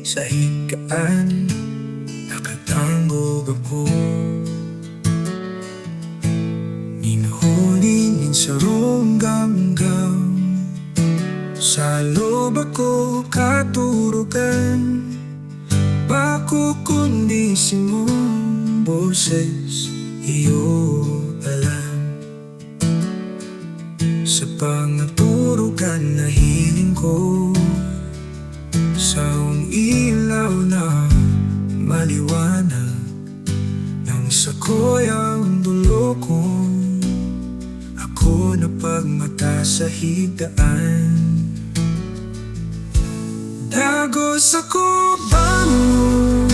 sa higaan, nakatanggog ako. Ninahuli nin sarong gamgam, sa loob ako katurugan. Bako kundi simong boses, iyo alam. Sa pangaturugan na hiling ko, sarong ilaw na maliwanag, nang sako'y ang dulo ko. Ako na pagmata sa higaan, dagos ako bango,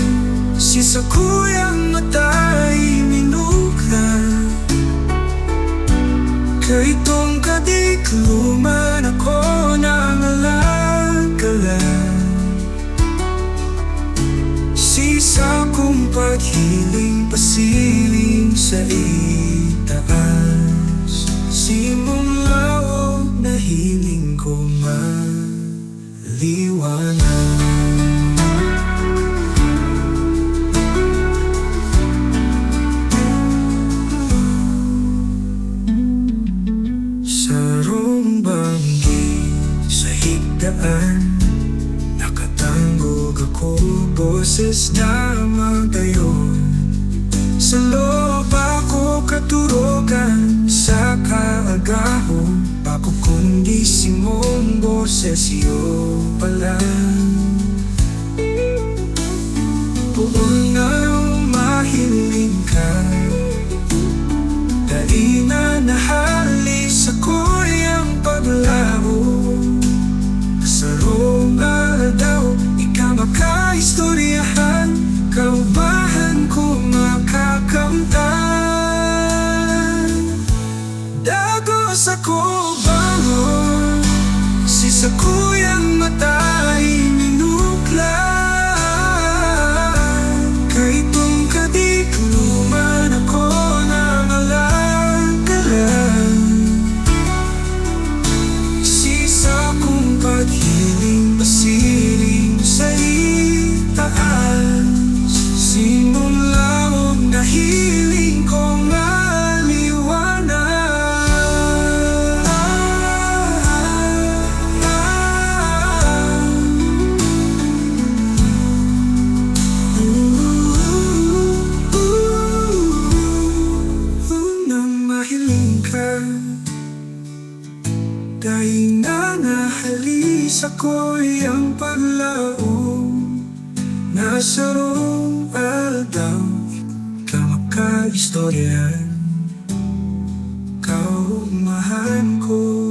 si sako'y ang mata'y minuklan. Kay tong kadikluman ako nangalagalan, sisa kong paghiling pasiling sa itaas. Simong laog na hiling ko maliwanag. Sarong banggi sa higaan, nakatanggog ako, boses na magdayon. Sa loob ako katurugan, sa kaagahon, bako kundi simong boses, iyo pala. Buong na mahiling ka, dali na nahalis ako'y ang paglaho. Sarong daw, ikaw makaistoryahan, kaubahan ko makakamtan. Dagos ako bangon, si sako'y ang mata'y minuklan. Kay tong kadikluman ako nangalagalan, sisa kong paghiling pasiling sa itaas. Simong laog na hiling ko maliwanag. Nang mahiling ka, dahil na nahalis ako'y ang paglaong. Nasarong aldaw, ikaw makaistoryahan, kaumahan ko.